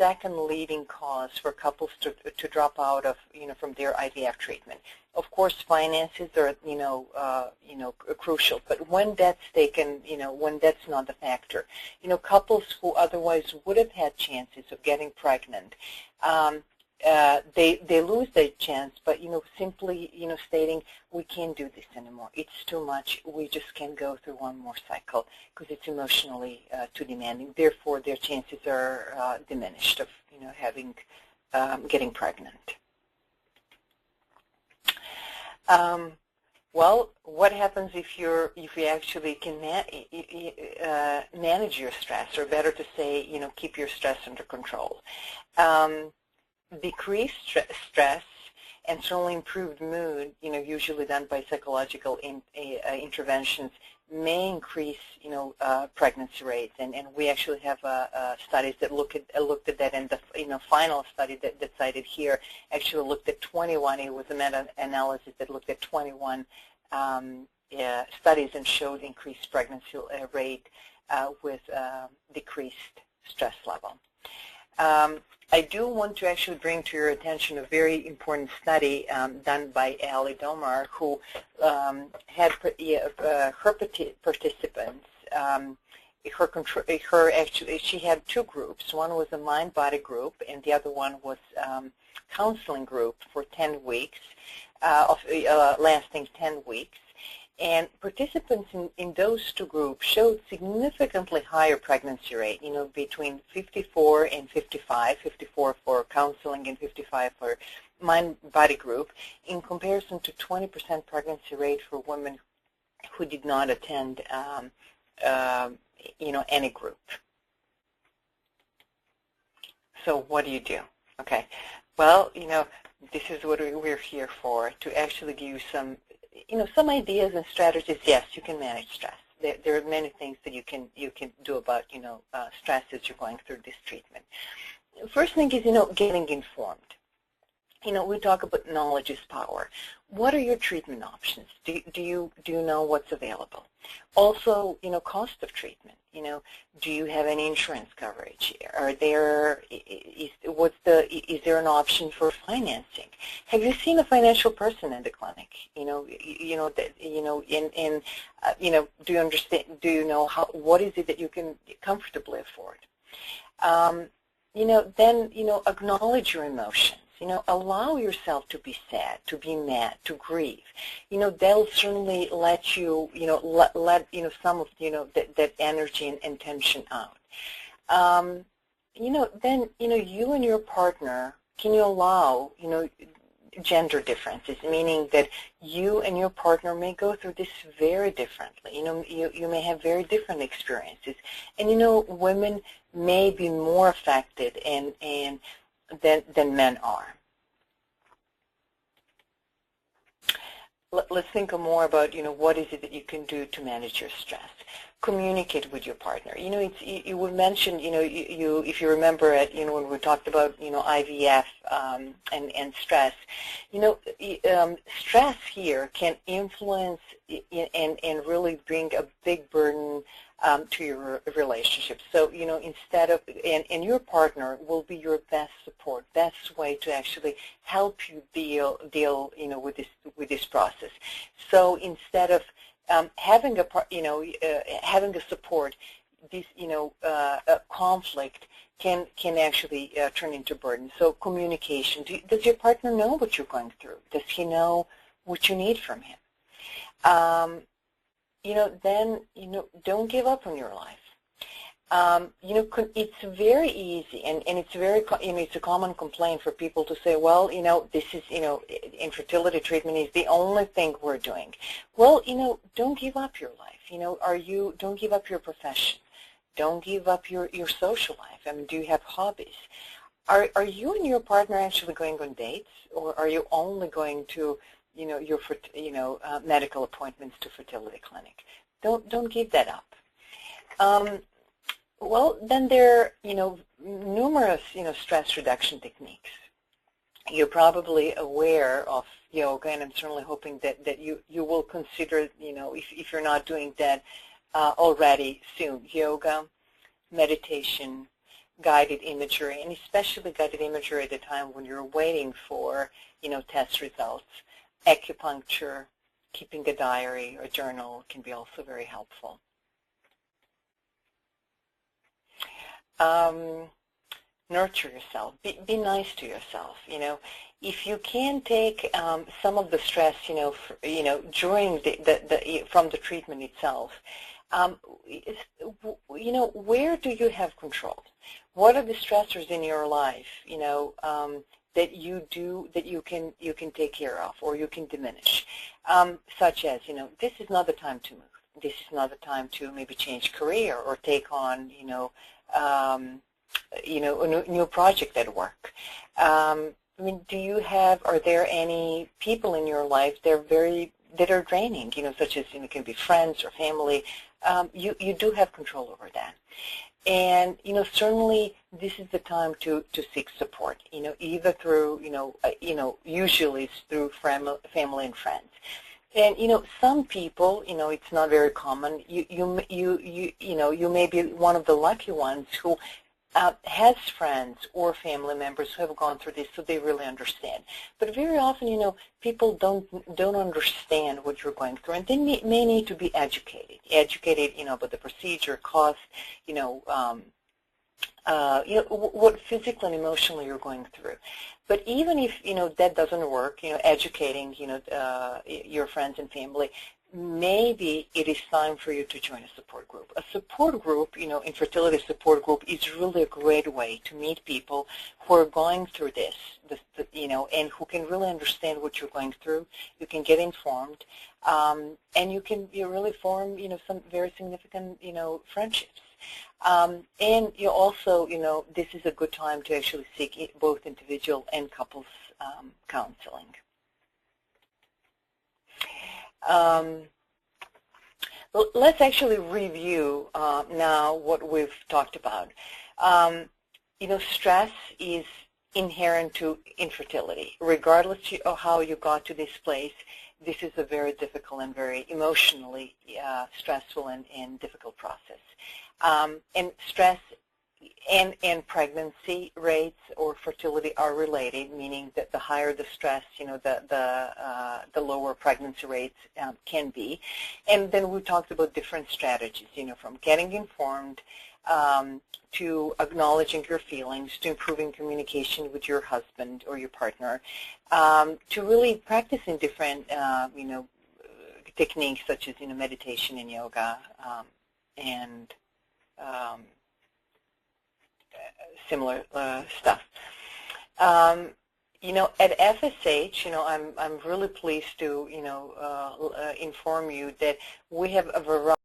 second leading cause for couples to drop out of, from their IVF treatment. Of course, finances are, crucial, but when that's taken, when that's not the factor, couples who otherwise would have had chances of getting pregnant, they lose their chance, but simply stating, we can't do this anymore, it's too much, we just can't go through one more cycle because it's emotionally too demanding. Therefore, their chances are diminished of getting pregnant. Well, what happens if you actually can manage your stress, or better to say, keep your stress under control? Decreased stress and certainly improved mood, usually done by psychological interventions, may increase, pregnancy rates, and we actually have studies that looked at that, and the final study that's cited here actually looked at 21. It was a meta-analysis that looked at 21 studies and showed increased pregnancy rate with decreased stress level. I do want to actually bring to your attention a very important study done by Ali Domar, who had her participants. She had two groups. One was a mind-body group, and the other one was counseling group for 10 weeks, lasting 10 weeks. And participants in those two groups showed significantly higher pregnancy rate, between 54 and 55, 54 for counseling and 55 for mind-body group, in comparison to 20% pregnancy rate for women who did not attend, any group. So what do you do? Okay, well, this is what we're here for, to actually give you some ideas and strategies. Yes, you can manage stress. There are many things that you can do about, stress as you're going through this treatment. First thing is, getting informed. We talk about knowledge is power. What are your treatment options? Do you know what's available? Also, cost of treatment. Do you have any insurance coverage? Is there an option for financing? Have you seen a financial person in the clinic? Do you understand? Do you know what is it that you can comfortably afford? Then acknowledge your emotions. Allow yourself to be sad, to be mad, to grieve. They'll certainly let you, let some of, that energy and tension out. Then, you and your partner, can you allow, gender differences, meaning that you and your partner may go through this very differently. You may have very different experiences. And, women may be more affected than men are. Let's think more about, what is it that you can do to manage your stress. Communicate with your partner. You would mention, if you remember it, when we talked about, IVF and stress, stress here can influence and really bring a big burden to your relationship. So, instead of, and your partner will be your best support, best way to actually help you deal, with this process. So instead of having a support, this, a conflict can actually turn into burden. So communication. Does your partner know what you're going through? Does he know what you need from him? Then, don't give up on your life. It's very easy, and it's very, it's a common complaint for people to say, well, this is, infertility treatment is the only thing we're doing. Well, don't give up your life. Don't give up your profession. Don't give up your social life. I mean, do you have hobbies? Are you and your partner actually going on dates, or are you only going to your medical appointments to fertility clinic? Don't give that up. Well, then there are numerous stress reduction techniques. You're probably aware of yoga, and I'm certainly hoping that you will consider, if you're not doing that already, soon. Yoga, meditation, guided imagery, and especially guided imagery at the time when you're waiting for, test results. Acupuncture, keeping a diary or journal can be also very helpful. Nurture yourself. Be nice to yourself. If you can take some of the stress, during from the treatment itself, where do you have control? What are the stressors in your life, that you can take care of or you can diminish, such as, this is not the time to move. This is not the time to maybe change career or take on, a new project at work. Are there any people in your life that are draining, such as, it can be friends or family? You do have control over that. And, certainly this is the time to seek support, either through, usually it's through family and friends. And, some people, it's not very common. You may be one of the lucky ones who has friends or family members who have gone through this, so they really understand. But very often, people don't understand what you're going through, and they may need to be educated, about the procedure, cost, what physically and emotionally you're going through. But even if, that doesn't work, educating, your friends and family, maybe it is time for you to join a support group. A support group, infertility support group, is really a great way to meet people who are going through this, and who can really understand what you're going through. You can get informed, and you can really form, some very significant, friendships. And you also, this is a good time to actually seek both individual and couples counseling. Let's actually review now what we've talked about. Stress is inherent to infertility. Regardless of how you got to this place, this is a very difficult and very emotionally stressful and difficult process. And stress and pregnancy rates or fertility are related, meaning that the higher the stress, the lower pregnancy rates can be. And then we talked about different strategies, from getting informed to acknowledging your feelings, to improving communication with your husband or your partner, to really practicing different, techniques such as, meditation and yoga, and similar stuff. At FSH, I'm really pleased to, inform you that we have a variety